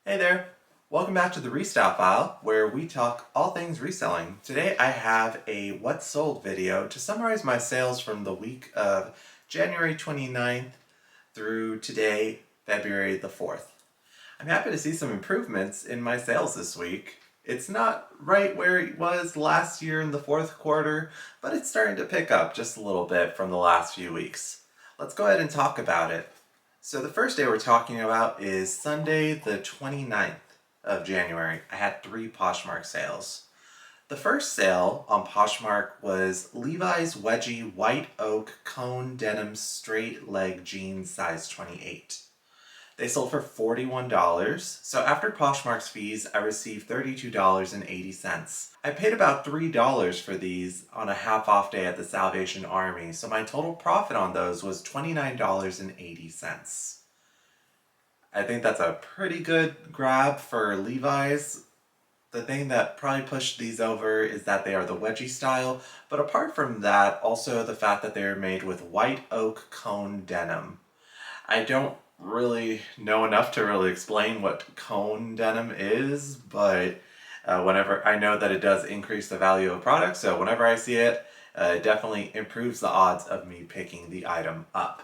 Hey there! Welcome back to the Restyle File, where we talk all things reselling. Today I have a What Sold video to summarize my sales from the week of January 29th through today, February the 4th. I'm happy to see some improvements in my sales this week. It's not right where it was last year in the fourth quarter, but it's starting to pick up just a little bit from the last few weeks. Let's go ahead and talk about it. So the first day we're talking about is Sunday the 29th of January. I had 3 Poshmark sales. The first sale on Poshmark was Levi's Wedgie White Oak Cone Denim Straight Leg Jeans size 28. They sold for $41, so after Poshmark's fees, I received $32.80. I paid about $3 for these on a half-off day at the Salvation Army, so my total profit on those was $29.80. I think that's a pretty good grab for Levi's. The thing that probably pushed these over is that they are the wedgie style, but apart from that, also the fact that they're made with white oak cone denim. I don't really know enough to really explain what cone denim is, but whenever I know that it does increase the value of a product, so whenever I see it, it definitely improves the odds of me picking the item up.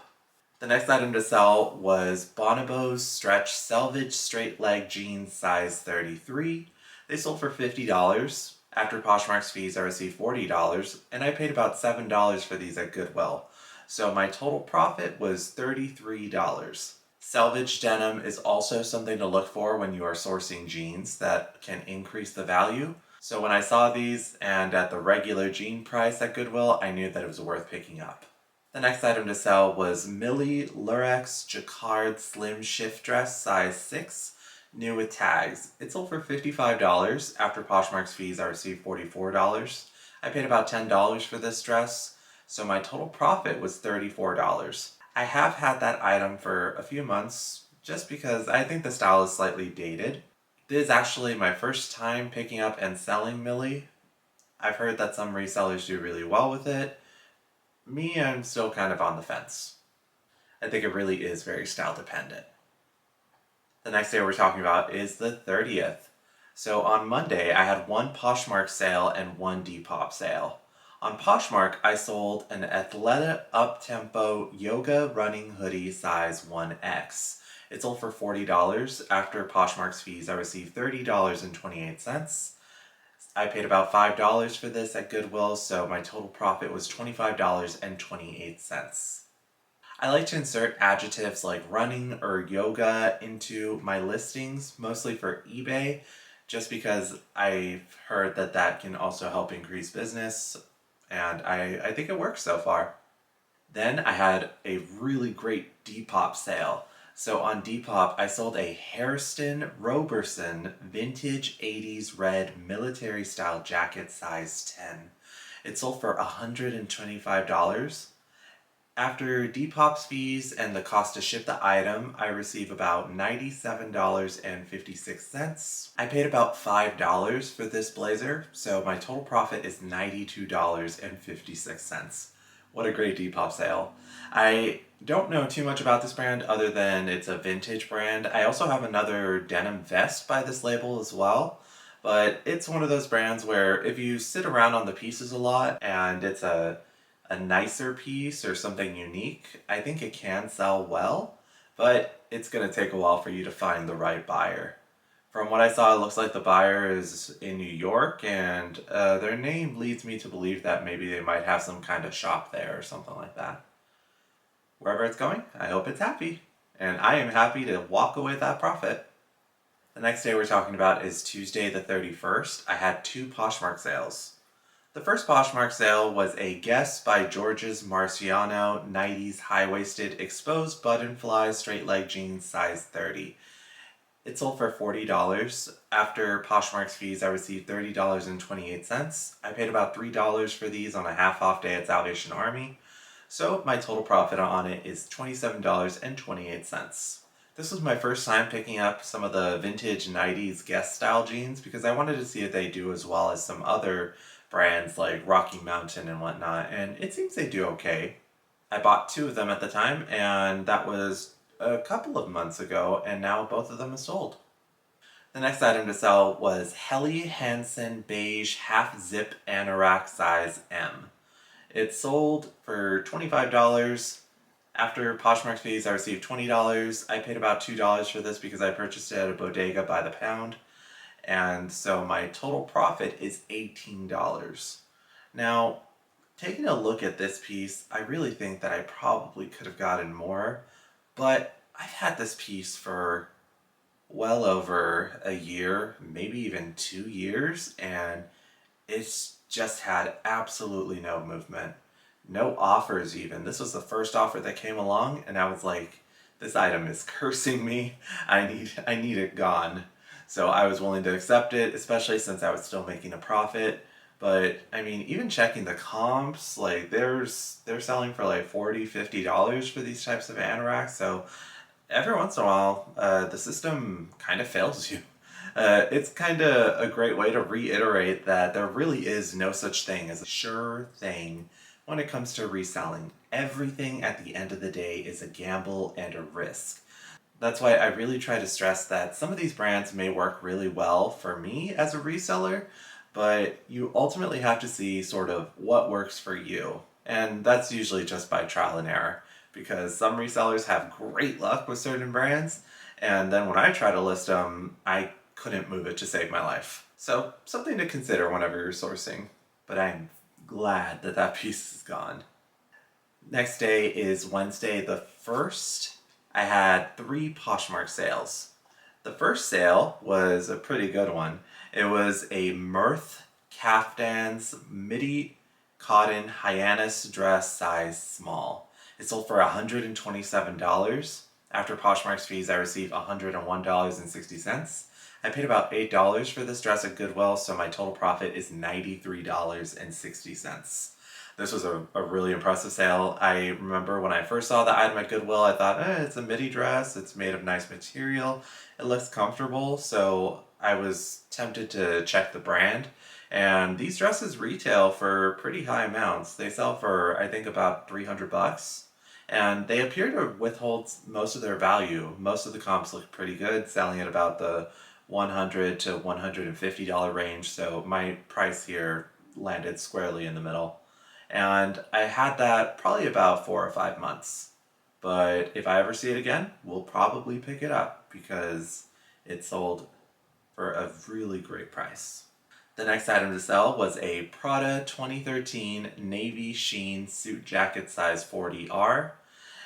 The next item to sell was Bonobo's Stretch Selvage Straight Leg Jeans size 33. They sold for $50. After Poshmark's fees, I received $40, and I paid about $7 for these at Goodwill. So my total profit was $33. Selvage denim is also something to look for when you are sourcing jeans that can increase the value. So when I saw these and at the regular jean price at Goodwill, I knew that it was worth picking up. The next item to sell was Millie Lurex Jacquard Slim Shift Dress size 6, new with tags. It sold for $55. After Poshmark's fees, I received $44. I paid about $10 for this dress, so my total profit was $34. I have had that item for a few months just because I think the style is slightly dated. This is actually my first time picking up and selling Millie. I've heard that some resellers do really well with it. Me, I'm still kind of on the fence. I think it really is very style dependent. The next day we're talking about is the 30th. So on Monday, I had 1 Poshmark sale and 1 Depop sale. On Poshmark, I sold an Athleta Up-Tempo Yoga Running Hoodie size 1X. It sold for $40. After Poshmark's fees, I received $30.28. I paid about $5 for this at Goodwill, so my total profit was $25.28. I like to insert adjectives like running or yoga into my listings, mostly for eBay, just because I've heard that that can also help increase business, and I think it works so far. Then I had a really great Depop sale. So on Depop, I sold a Hairston Roberson vintage 80s red military style jacket size 10. It sold for $125. After Depop's fees and the cost to ship the item, I receive about $97.56. I paid about $5 for this blazer, so my total profit is $92.56. What a great Depop sale. I don't know too much about this brand other than it's a vintage brand. I also have another denim vest by this label as well, but it's one of those brands where if you sit around on the pieces a lot and it's a nicer piece or something unique, I think it can sell well, but it's going to take a while for you to find the right buyer. From what I saw, it looks like the buyer is in New York, and their name leads me to believe that maybe they might have some kind of shop there or something like that. Wherever it's going, I hope it's happy, and I am happy to walk away with that profit. The next day we're talking about is Tuesday the 31st. I had 2 Poshmark sales. The first Poshmark sale was a Guess by Georges Marciano 90s high-waisted exposed button fly straight leg jeans size 30. It sold for $40. After Poshmark's fees, I received $30.28. I paid about $3 for these on a half-off day at Salvation Army, so my total profit on it is $27.28. This was my first time picking up some of the vintage 90s Guess style jeans because I wanted to see if they do as well as some other brands like Rocky Mountain and whatnot, and it seems they do okay. I bought 2 of them at the time, and that was a couple of months ago, and now both of them are sold. The next item to sell was Helly Hansen Beige Half Zip Anorak Size M. It sold for $25. After Poshmark fees, I received $20. I paid about $2 for this because I purchased it at a bodega by the pound. And so my total profit is $18. Now, taking a look at this piece, I really think that I probably could have gotten more, but I've had this piece for well over a year, maybe even 2 years, and it's just had absolutely no movement. No offers even. This was the first offer that came along and I was like, this item is cursing me. I need it gone. So I was willing to accept it, especially since I was still making a profit. But I mean, even checking the comps, like they're selling for like $40, $50 for these types of anoraks. So every once in a while, the system kind of fails you. It's kind of a great way to reiterate that there really is no such thing as a sure thing when it comes to reselling. Everything at the end of the day is a gamble and a risk. That's why I really try to stress that some of these brands may work really well for me as a reseller, but you ultimately have to see sort of what works for you. And that's usually just by trial and error, because some resellers have great luck with certain brands, and then when I try to list them, I couldn't move it to save my life. So something to consider whenever you're sourcing, but I'm glad that that piece is gone. Next day is Wednesday the 1st. I had 3 Poshmark sales. The first sale was a pretty good one. It was a Mirth Caftans midi cotton Hyannis dress size small. It sold for $127. After Poshmark's fees, I received $101.60. I paid about $8 for this dress at Goodwill, so my total profit is $93.60. This was a really impressive sale. I remember when I first saw the item at Goodwill, I thought, it's a midi dress, it's made of nice material, it looks comfortable, so I was tempted to check the brand. And these dresses retail for pretty high amounts. They sell for, I think, about $300. And they appear to withhold most of their value. Most of the comps look pretty good, selling at about the $100 to $150 range, so my price here landed squarely in the middle. And I had that probably about 4 or 5 months. But if I ever see it again, we'll probably pick it up because it sold for a really great price. The next item to sell was a Prada 2013 navy sheen suit jacket size 40R.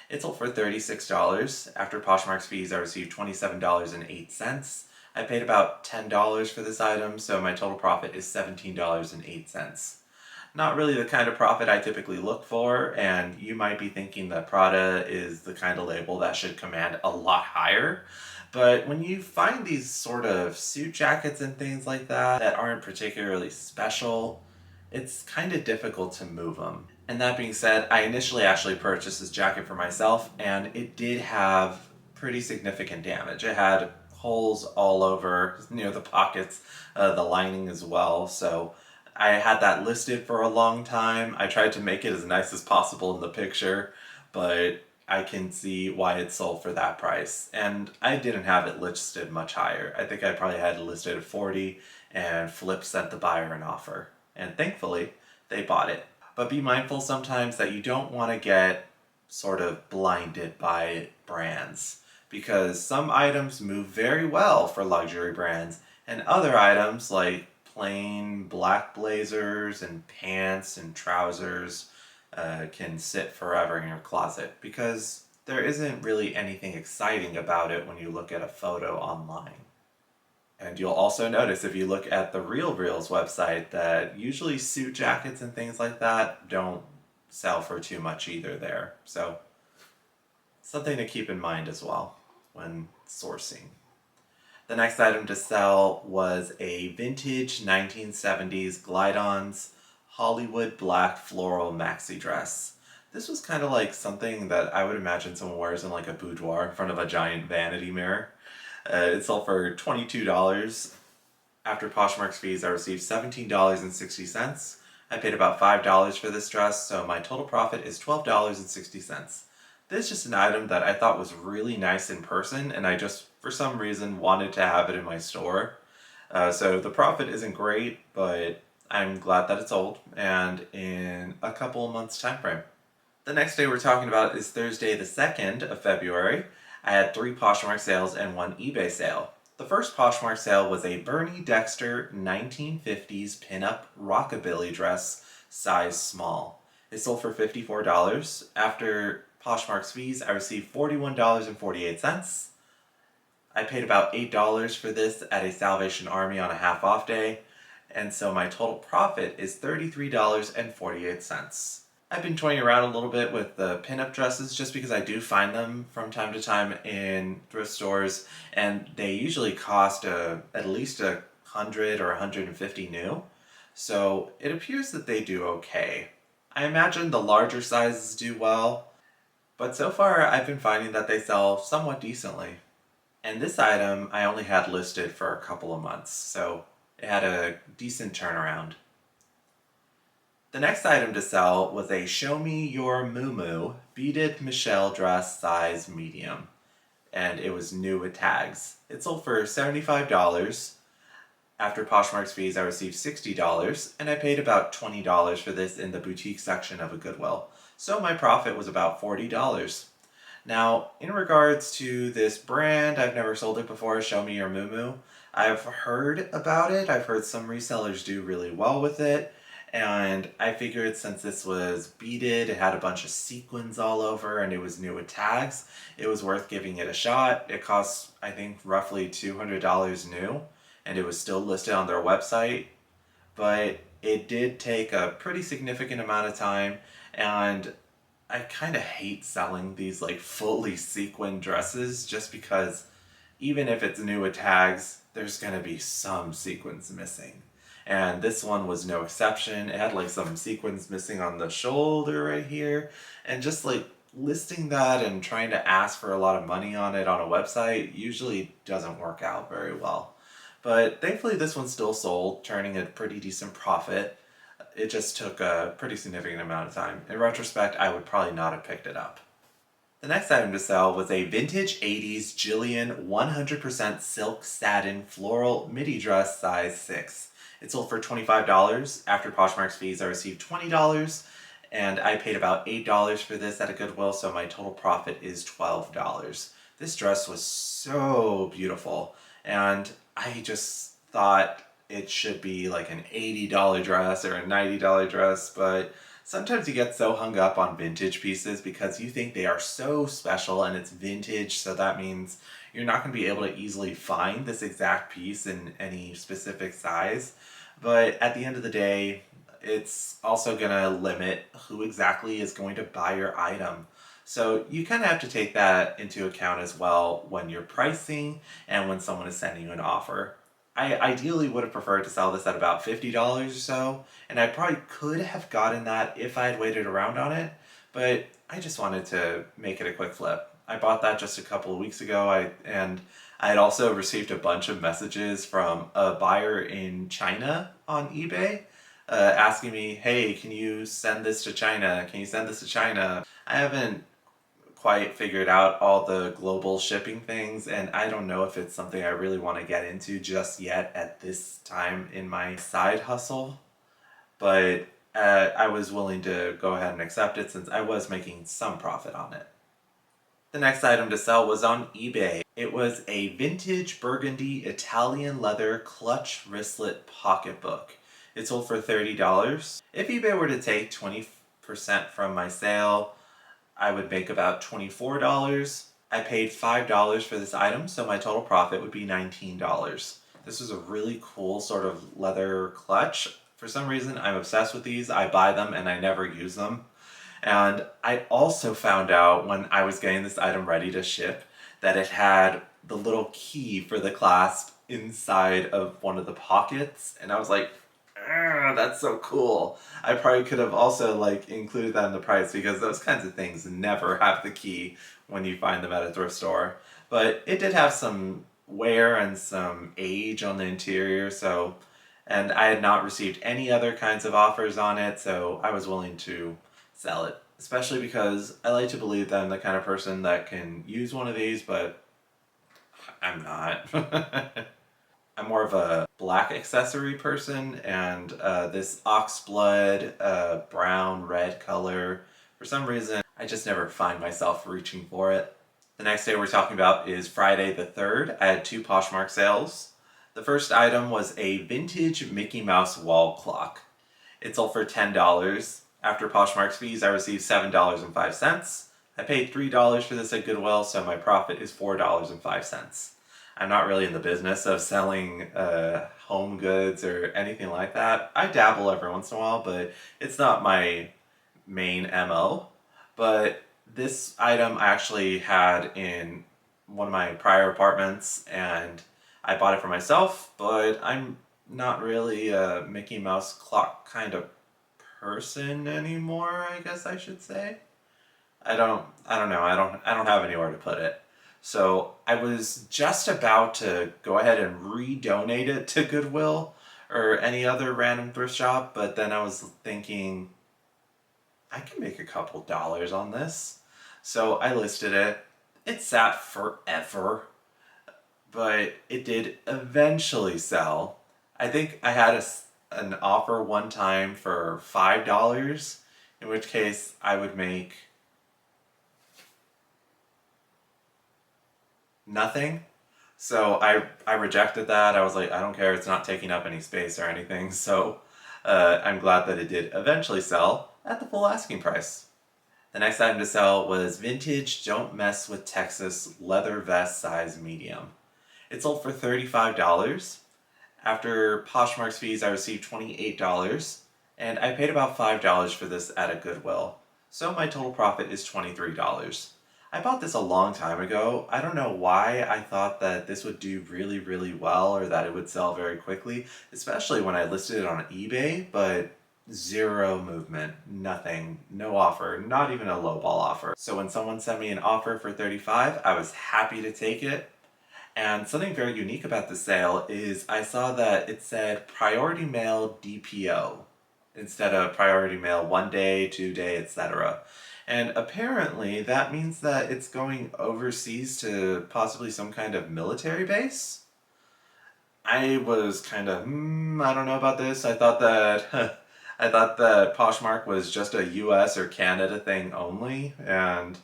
It sold for $36. After Poshmark's fees, I received $27.08. I paid about $10 for this item, so my total profit is $17.08. Not really the kind of profit I typically look for, and you might be thinking that Prada is the kind of label that should command a lot higher. But when you find these sort of suit jackets and things like that aren't particularly special, it's kind of difficult to move them. And that being said, I initially actually purchased this jacket for myself, and it did have pretty significant damage. It had holes all over near the pockets, the lining as well, so I had that listed for a long time. I tried to make it as nice as possible in the picture, but I can see why it sold for that price. And I didn't have it listed much higher. I think I probably had it listed at 40, and FLYP sent the buyer an offer. And thankfully, they bought it. But be mindful sometimes that you don't want to get sort of blinded by brands, because some items move very well for luxury brands, and other items like plain black blazers and pants and trousers can sit forever in your closet because there isn't really anything exciting about it when you look at a photo online. And you'll also notice if you look at the Real Reels website that usually suit jackets and things like that don't sell for too much either there. So something to keep in mind as well when sourcing. The next item to sell was a vintage 1970s Glide-Ons Hollywood black floral maxi dress. This was kind of like something that I would imagine someone wears in like a boudoir in front of a giant vanity mirror. It sold for $22. After Poshmark's fees, I received $17.60. I paid about $5 for this dress, so my total profit is $12.60. This is just an item that I thought was really nice in person, and I just for some reason, wanted to have it in my store. So the profit isn't great, but I'm glad that it's sold and in a couple of months time frame. The next day we're talking about is Thursday the 2nd of February. I had 3 Poshmark sales and 1 eBay sale. The first Poshmark sale was a Bernie Dexter 1950s pinup rockabilly dress, size small. It sold for $54. After Poshmark's fees, I received $41.48. I paid about $8 for this at a Salvation Army on a half off day, and so my total profit is $33.48. I've been toying around a little bit with the pinup dresses just because I do find them from time to time in thrift stores, and they usually cost at least 100 or 150 new. So it appears that they do okay. I imagine the larger sizes do well, but so far I've been finding that they sell somewhat decently. And this item I only had listed for a couple of months, so it had a decent turnaround. The next item to sell was a Show Me Your Moo beaded Michelle dress size medium, and it was new with tags. It sold for $75. After Poshmark's fees, I received $60, and I paid about $20 for this in the boutique section of a Goodwill, so my profit was about $40. Now, in regards to this brand, I've never sold it before, Show Me Your Moo. I've heard about it. I've heard some resellers do really well with it. And I figured since this was beaded, it had a bunch of sequins all over, and it was new with tags, it was worth giving it a shot. It cost, I think, roughly $200 new, and it was still listed on their website. But it did take a pretty significant amount of time, and I kind of hate selling these like fully sequined dresses just because even if it's new with tags, there's going to be some sequins missing. And this one was no exception. It had like some sequins missing on the shoulder right here. And just like listing that and trying to ask for a lot of money on it on a website usually doesn't work out very well. But thankfully this one still sold, turning a pretty decent profit. It just took a pretty significant amount of time. In retrospect, I would probably not have picked it up. The next item to sell was a vintage 80s Jillian 100% silk satin floral midi dress size 6. It sold for $25. After Poshmark's fees, I received $20, and I paid about $8 for this at a Goodwill, so my total profit is $12. This dress was so beautiful, and I just thought it should be like an $80 dress or a $90 dress, but sometimes you get so hung up on vintage pieces because you think they are so special and it's vintage, so that means you're not going to be able to easily find this exact piece in any specific size. But at the end of the day, it's also going to limit who exactly is going to buy your item. So you kind of have to take that into account as well when you're pricing and when someone is sending you an offer. I ideally would have preferred to sell this at about $50 or so, and I probably could have gotten that if I had waited around on it, but I just wanted to make it a quick flip. I bought that just a couple of weeks ago, and I had also received a bunch of messages from a buyer in China on eBay asking me, hey, can you send this to China? Can you send this to China? I haven't quite figured out all the global shipping things, and I don't know if it's something I really want to get into just yet at this time in my side hustle, but I was willing to go ahead and accept it since I was making some profit on it. The next item to sell was on eBay. It was a vintage burgundy Italian leather clutch wristlet pocketbook. It sold for $30. If eBay were to take 20% from my sale, I would make about $24. I paid $5 for this item, so my total profit would be $19. This was a really cool sort of leather clutch. For some reason, I'm obsessed with these. I buy them and I never use them. And I also found out when I was getting this item ready to ship that it had the little key for the clasp inside of one of the pockets. And I was like, that's so cool. I probably could have also like included that in the price because those kinds of things never have the key when you find them at a thrift store. But it did have some wear and some age on the interior, and I had not received any other kinds of offers on it, so I was willing to sell it. Especially because I like to believe that I'm the kind of person that can use one of these, but I'm not. I'm more of a black accessory person, and this oxblood, brown, red color, for some reason, I just never find myself reaching for it. The next day we're talking about is Friday the 3rd. I had 2 Poshmark sales. The first item was a vintage Mickey Mouse wall clock. It sold for $10. After Poshmark's fees, I received $7.05. I paid $3 for this at Goodwill, so my profit is $4.05. I'm not really in the business of selling home goods or anything like that. I dabble every once in a while, but it's not my main MO. But this item I actually had in one of my prior apartments, and I bought it for myself, but I'm not really a Mickey Mouse clock kind of person anymore, I guess I should say. I don't know. I don't have anywhere to put it. So I was just about to go ahead and redonate it to Goodwill or any other random thrift shop, but then I was thinking I can make a couple dollars on this. So I listed it. It sat forever, but it did eventually sell. I think I had an offer one time for $5, in which case I would make nothing. So I rejected that. I was like, I don't care, it's not taking up any space or anything. So I'm glad that it did eventually sell at the full asking price. The next item to sell was vintage Don't Mess with Texas leather vest size medium. It sold for $35. After Poshmark's fees, I received $28, and I paid about $5 for this at a Goodwill. So my total profit is $23. I bought this a long time ago. I don't know why I thought that this would do really, really well or that it would sell very quickly, especially when I listed it on eBay, but zero movement, nothing, no offer, not even a lowball offer. So when someone sent me an offer for $35, I was happy to take it. And something very unique about the sale is I saw that it said priority mail DPO instead of priority mail 1 day, 2 day, etc. And apparently that means that it's going overseas to possibly some kind of military base. I was kind of, I don't know about this. I thought that I thought that Poshmark was just a US or Canada thing only, and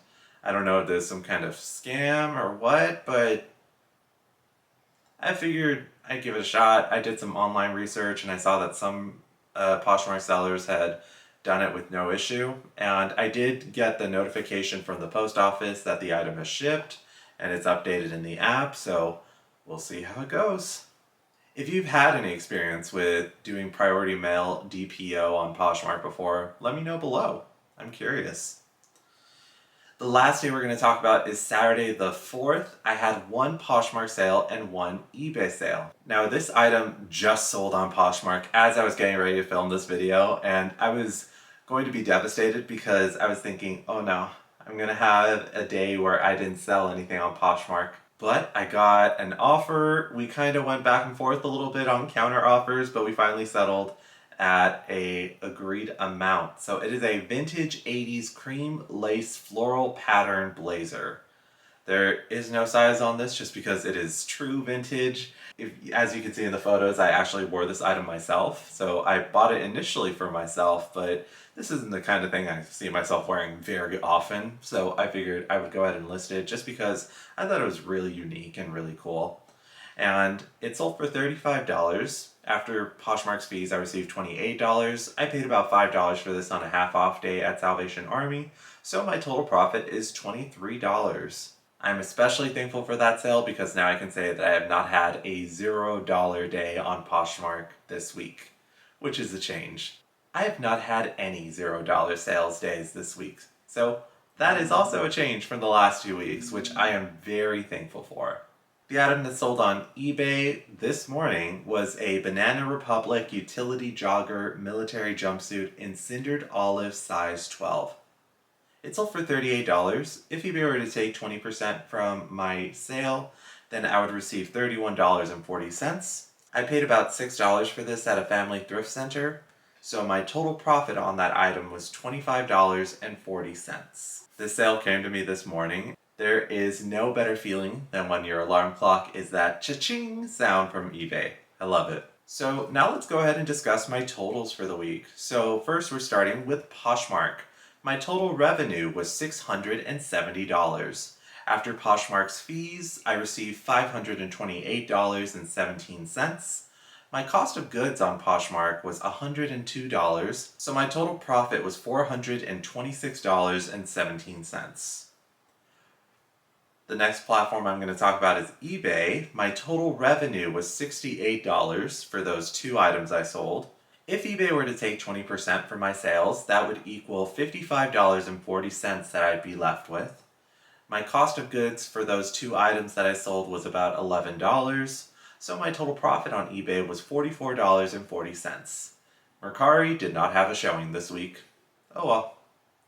I don't know if there's some kind of scam or what, but I figured I'd give it a shot. I did some online research and I saw that some Poshmark sellers had done it with no issue. And I did get the notification from the post office that the item has shipped and it's updated in the app, so we'll see how it goes. If you've had any experience with doing priority mail DPO on Poshmark before, let me know below. I'm curious. The last day we're going to talk about is Saturday the 4th. I had 1 Poshmark sale and 1 eBay sale. Now this item just sold on Poshmark as I was getting ready to film this video, and I was going to be devastated because I was thinking, oh no, I'm going to have a day where I didn't sell anything on Poshmark. But I got an offer. We kind of went back and forth a little bit on counter offers, but we finally settled at a agreed amount. So it is a vintage 80s cream lace floral pattern blazer. There is no size on this just because it is true vintage. As you can see in the photos, I actually wore this item myself. So I bought it initially for myself, but this isn't the kind of thing I see myself wearing very often. So I figured I would go ahead and list it just because I thought it was really unique and really cool. And it sold for $35. After Poshmark's fees, I received $28. I paid about $5 for this on a half-off day at Salvation Army, so my total profit is $23. I'm especially thankful for that sale because now I can say that I have not had a $0 day on Poshmark this week, which is a change. I have not had any $0 sales days this week, so that is also a change from the last 2 weeks, which I am very thankful for. The item that sold on eBay this morning was a Banana Republic utility jogger military jumpsuit in cindered olive size 12. It sold for $38. If eBay were to take 20% from my sale, then I would receive $31.40. I paid about $6 for this at a family thrift center, so my total profit on that item was $25.40. This sale came to me this morning. There is no better feeling than when your alarm clock is that cha-ching sound from eBay. I love it. So now let's go ahead and discuss my totals for the week. So first we're starting with Poshmark. My total revenue was $670. After Poshmark's fees, I received $528.17. My cost of goods on Poshmark was $102, so my total profit was $426.17. The next platform I'm going to talk about is eBay. My total revenue was $68 for those 2 items I sold. If eBay were to take 20% from my sales, that would equal $55.40 that I'd be left with. My cost of goods for those 2 items that I sold was about $11, so my total profit on eBay was $44.40. Mercari did not have a showing this week. Oh well.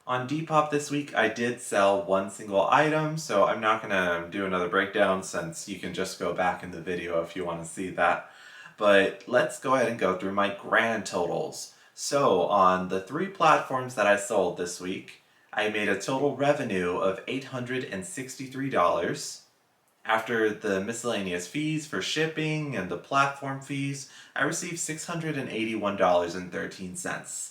On Depop this week, I did sell 1 single item, so I'm not going to do another breakdown since you can just go back in the video if you want to see that. But let's go ahead and go through my grand totals. So on the 3 platforms that I sold this week, I made a total revenue of $863. After the miscellaneous fees for shipping and the platform fees, I received $681.13.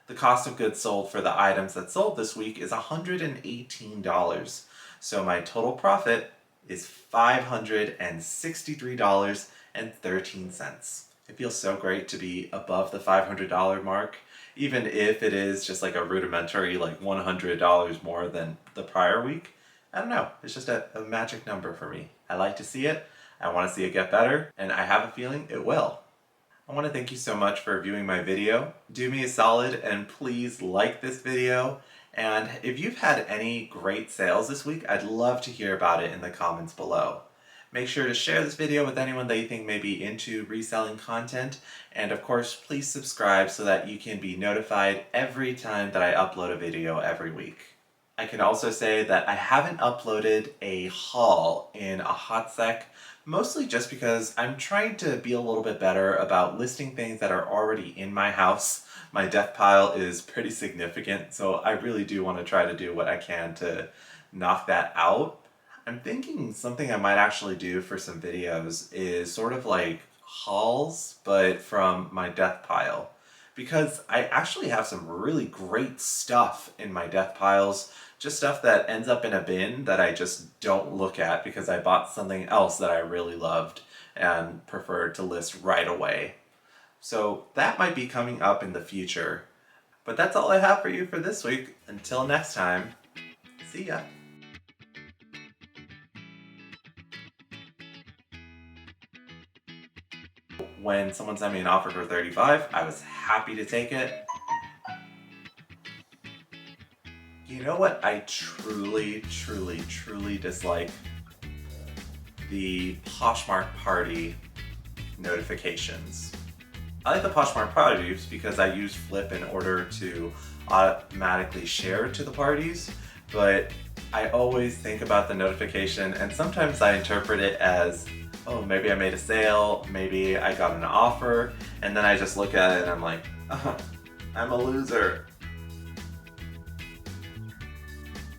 The cost of goods sold for the items that sold this week is $118, so my total profit is $563.13. It feels so great to be above the $500 mark, even if it is just like a rudimentary like $100 more than the prior week. I don't know, it's just a magic number for me. I like to see it, I want to see it get better, and I have a feeling it will. I want to thank you so much for viewing my video. Do me a solid and please like this video. And if you've had any great sales this week, I'd love to hear about it in the comments below. Make sure to share this video with anyone that you think may be into reselling content. And of course, please subscribe so that you can be notified every time that I upload a video every week. I can also say that I haven't uploaded a haul in a hot sec, mostly just because I'm trying to be a little bit better about listing things that are already in my house. My death pile is pretty significant, so I really do want to try to do what I can to knock that out. I'm thinking something I might actually do for some videos is sort of like hauls, but from my death pile. Because I actually have some really great stuff in my death piles, just stuff that ends up in a bin that I just don't look at because I bought something else that I really loved and preferred to list right away. So that might be coming up in the future. But that's all I have for you for this week. Until next time, see ya. When someone sent me an offer for $35, I was happy to take it. You know what I truly dislike? The Poshmark party notifications. I like the Poshmark parties because I use FLYP in order to automatically share to the parties, but I always think about the notification and sometimes I interpret it as, oh, maybe I made a sale, maybe I got an offer, and then I just look at it and I'm like, oh, I'm a loser.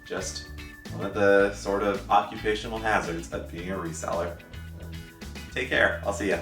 Just one of the sort of occupational hazards of being a reseller. Take care. I'll see ya.